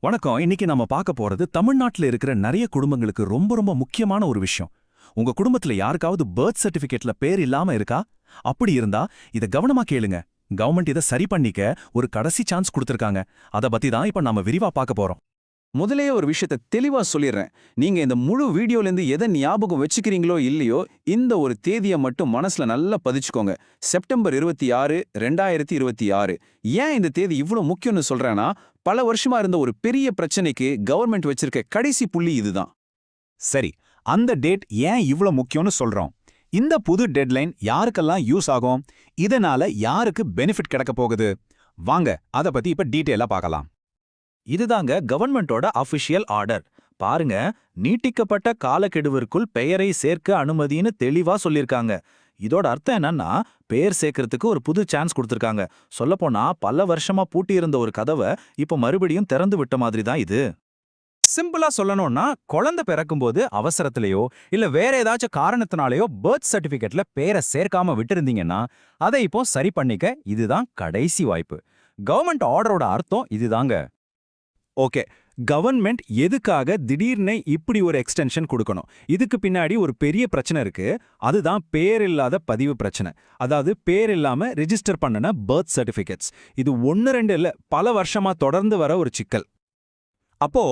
வணக்கம். இன்னைக்கு நம்ம பார்க்க போறது தமிழ்நாட்டுல இருக்கிற நிறைய குடும்பங்களுக்கு ரொம்ப ரொம்ப முக்கியமான ஒரு விஷயம். உங்க குடும்பத்துல யாருக்காவது பர்த் சர்டிபிகேட்ல பேர் இல்லாம இருக்கா? அப்படி இருந்தா இத கவனமா கேளுங்க. கவர்மெண்ட் இத சரி பண்ணிக்க ஒரு கடைசி சான்ஸ் கொடுத்திருக்காங்க. அத பத்தி தான் இப்ப நாம விரிவா பார்க்க போறோம். முதலே ஒரு விஷயத்தை தெளிவா சொல்லிடுறேன். நீங்க இந்த முழு வீடியோலேருந்து எதை ஞாபகம் வச்சுக்கிறீங்களோ இல்லையோ, இந்த ஒரு தேதியை மட்டும் மனசுல நல்லா பதிச்சுக்கோங்க. செப்டம்பர் 26, 2026. ஏன் இந்த தேதி இவ்வளோ முக்கியம்னு சொல்றேன்னா, பல வருஷமா இருந்த ஒரு பெரிய பிரச்சனைக்கு கவர்மெண்ட் வச்சிருக்க கடைசி புள்ளி இதுதான். சரி, அந்த டேட் ஏன் இவ்ளோ முக்கியம்னு சொல்றோம்? இந்த புது டெட்லைன் யாருக்கெல்லாம் யூஸ் ஆகும்? இதனால யாருக்கு பெனிஃபிட் கிடைக்க போகுது? வாங்க அத பத்தி இப்ப டீடைலா பார்க்கலாம். இதுதாங்க கவர்மெண்டோட அபிஷியல் ஆர்டர். பாருங்க, நீட்டிக்கப்பட்ட காலக்கெடுவிற்குள் பெயரை சேர்க்க அனுமதின்னு தெளிவா சொல்லிருக்காங்க. இதோட அர்த்தம் என்னன்னா, பேர் சேர்க்கறதுக்கு ஒரு புது சான்ஸ் கொடுத்திருக்காங்க. சொல்லப்போனா பல வருஷமா பூட்டியிருந்த ஒரு கதவை இப்ப மறுபடியும் திறந்து விட்ட மாதிரி தான் இது. சிம்பிளா சொல்லணும்னா, குழந்தை பிறக்கும்போது அவசரத்திலேயோ இல்ல வேற ஏதாச்சும் காரணத்தினாலேயோ பர்த் சர்டிபிகேட்ல பேரை சேர்க்காம விட்டிருந்தீங்கன்னா அதை இப்போ சரி பண்ணிக்க இதுதான் கடைசி வாய்ப்பு. கவர்மெண்ட் ஆர்டரோட அர்த்தம் இதுதாங்க. ஓகே, கவர்மெண்ட் எதுக்காக திடீர்னு இப்படி ஒரு எக்ஸ்டென்ஷன் கொடுக்கணும்? இதுக்கு பின்னாடி ஒரு பெரிய பிரச்சனை இருக்கு. அதுதான் பேர் இல்லாத பதிவு பிரச்சனை. அதாவது பேர் இல்லாம ரெஜிஸ்டர் பண்ணன பர்த் சர்டிபிகேட்ஸ். இது 1-2 இல்ல, பல வருஷமா தொடர்ந்து வர ஒரு சிக்கல். அப்போ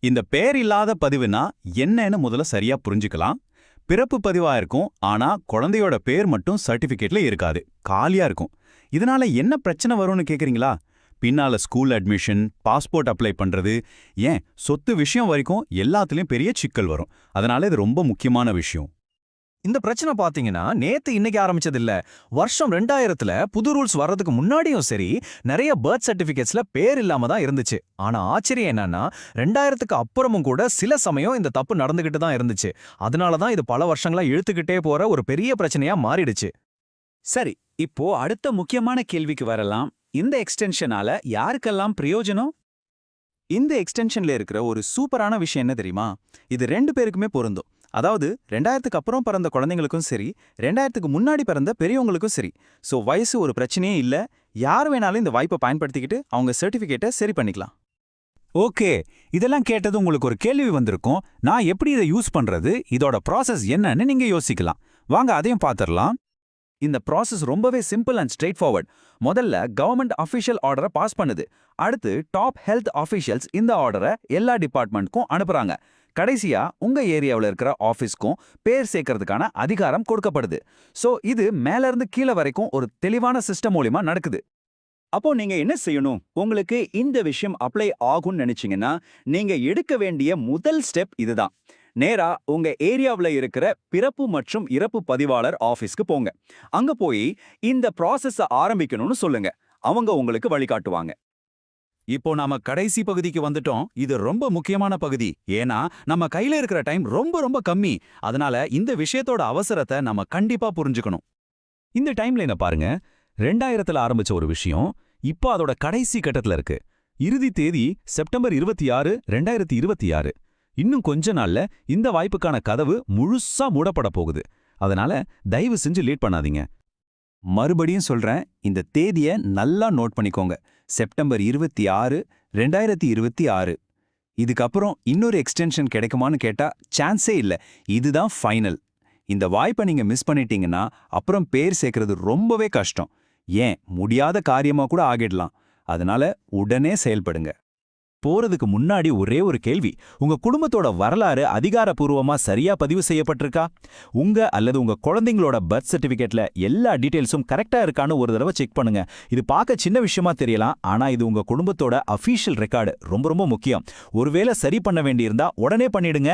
இந்த பேர் இல்லாத பதிவுனா என்னன்னு முதல்ல சரியா புரிஞ்சுக்கலாம். பிறப்பு பதிவா இருக்கும், ஆனா குழந்தையோட பேர் மட்டும் சர்டிபிகேட்ல இருக்காது, காலியா இருக்கும். இதனால என்ன பிரச்சனை வரும்னு கேக்குறீங்களா? பின்னால ஸ்கூல் அட்மிஷன், பாஸ்போர்ட் அப்ளை பண்றது, ஏன் சொத்து விஷயம் வரைக்கும் எல்லாத்துலயும் பெரிய சிக்கல் வரும். அதனால இது ரொம்ப முக்கியமான விஷயம். இந்த பிரச்சனை பாத்தீங்கன்னா நேத்து இன்னைக்கு ஆரம்பிச்சது இல்ல. வருஷம் 2000ல புது ரூல்ஸ் வர்றதுக்கு முன்னாடியும் சரி நிறைய பர்த் சர்டிபிகேட்ஸ்ல பேர் இல்லாம தான் இருந்துச்சு. ஆனா ஆச்சரியம் என்னன்னா, 2000க்கு அப்புறமும் கூட சில சமயம் இந்த தப்பு நடந்துகிட்டு தான் இருந்துச்சு. அதனாலதான் இது பல வருஷங்களா இழுத்துக்கிட்டே போற ஒரு பெரிய பிரச்சனையா மாறிடுச்சு. சரி, இப்போ அடுத்த முக்கியமான கேள்விக்கு வரலாம். இந்த எக்ஸ்டென்ஷனால யாருக்கெல்லாம் பிரயோஜனம்? இந்த எக்ஸ்டென்ஷன்ல இருக்கிற ஒரு சூப்பரான விஷயம் என்ன தெரியுமா? இது 2 பேருக்குமே பொருந்தும். அதாவது 2000க்கு அப்புறம் பிறந்த குழந்தைங்களுக்கும் சரி, 2000க்கு முன்னாடி பிறந்த பெரியவங்களுக்கும் சரி. சோ வயசு ஒரு பிரச்சனையே இல்ல. யார் வேணாலும் இந்த வாய்ப்பை பயன்படுத்திக்கிட்டு அவங்க சர்டிபிகேட்டை சரி பண்ணிக்கலாம். ஓகே, இதெல்லாம் கேட்டது உங்களுக்கு ஒரு கேள்வி வந்திருக்கும். நான் எப்படி இதை யூஸ் பண்றது? இதோட ப்ராசஸ் என்னன்னு நீங்க யோசிக்கலாம். வாங்க அதையும் பார்த்துடலாம். இந்த ப்ராசஸ் ரொம்பவே சிம்பிள் அண்ட் ஸ்ட்ரெயிட் ஃபார்வர்ட். முதல்ல கவர்மெண்ட் அஃபிஷியல் ஆர்டரை பாஸ் பண்ணுது. அடுத்து டாப் ஹெல்த் ஆஃபீஷியல்ஸ் இந்த ஆர்டரை எல்லா டிபார்ட்மெண்ட்க்கும் அனுப்புறாங்க. கடைசியா உங்க ஏரியாவில் இருக்கிற ஆஃபீஸ்க்கும் பேர் சேர்க்கறதுக்கான அதிகாரம் கொடுக்கப்படுது. சோ இது மேல இருந்து கீழே வரைக்கும் ஒரு தெளிவான சிஸ்டம் மூலியமா நடக்குது. அப்போ நீங்க என்ன செய்யணும்? உங்களுக்கு இந்த விஷயம் அப்ளை ஆகும்னு நினைச்சீங்கன்னா நீங்க எடுக்க வேண்டிய முதல் ஸ்டெப் இதுதான். நேரா உங்க ஏரியாவுல இருக்கிற பிறப்பு மற்றும் இறப்பு பதிவாளர் ஆபீஸ்க்கு போங்க. அங்க போய் இந்த ப்ராசஸ ஆரம்பிக்கணும்னு சொல்லுங்க. அவங்க உங்களுக்கு வழிகாட்டுவாங்க. இப்போ நாம கடைசி பகுதிக்கு வந்துட்டோம். இது ரொம்ப முக்கியமான பகுதி. ஏன்னா நம்ம கையில இருக்கிற டைம் ரொம்ப ரொம்ப கம்மி. அதனால இந்த விஷயத்தோட அவசரத்தை நம்ம கண்டிப்பா புரிஞ்சுக்கணும். இந்த டைம்லைனை பாருங்க. 2000ல ஆரம்பிச்ச ஒரு விஷயம் இப்போ அதோட கடைசி கட்டத்துல இருக்கு. இறுதி தேதி செப்டம்பர் 26, 2026. இன்னும் கொஞ்ச நாள்ல இந்த வாய்ப்புக்கான கதவு முழுசா மூடப்பட போகுது. அதனால தயவு செஞ்சு லேட் பண்ணாதீங்க. மறுபடியும் சொல்றேன், இந்த தேதியை நல்லா நோட் பண்ணிக்கோங்க. செப்டம்பர் 26, 2026. இதுக்கப்புறம் இன்னொரு எக்ஸ்டென்ஷன் கிடைக்குமான்னு கேட்டா சான்ஸே இல்ல. இதுதான் ஃபைனல். இந்த வாய்ப்பை நீங்க மிஸ் பண்ணிட்டீங்கன்னா அப்புறம் பேர் சேர்க்கறது ரொம்பவே கஷ்டம். ஏன் முடியாத காரியமா கூட ஆகிடலாம். அதனால உடனே செயல்படுங்க. போறதுக்கு முன்னாடி ஒரே ஒரு கேள்வி. உங்க குடும்பத்தோட வரலாறு அதிகாரப்பூர்வமா சரியா பதிவு செய்யப்பட்டிருக்கா? உங்க அல்லது உங்க குழந்தைங்களோட பர்த் சர்டிபிகேட்ல எல்லா டீடைல்ஸும் கரெக்டா இருக்கான்னு ஒரு தடவை செக் பண்ணுங்க. இது பார்க்க சின்ன விஷயமா தெரியலாம், ஆனா இது உங்க குடும்பத்தோட அஃபீஷியல் ரெக்கார்டு. ரொம்ப ரொம்ப முக்கியம். ஒருவேளை சரி பண்ண வேண்டியிருந்தா உடனே பண்ணிடுங்க.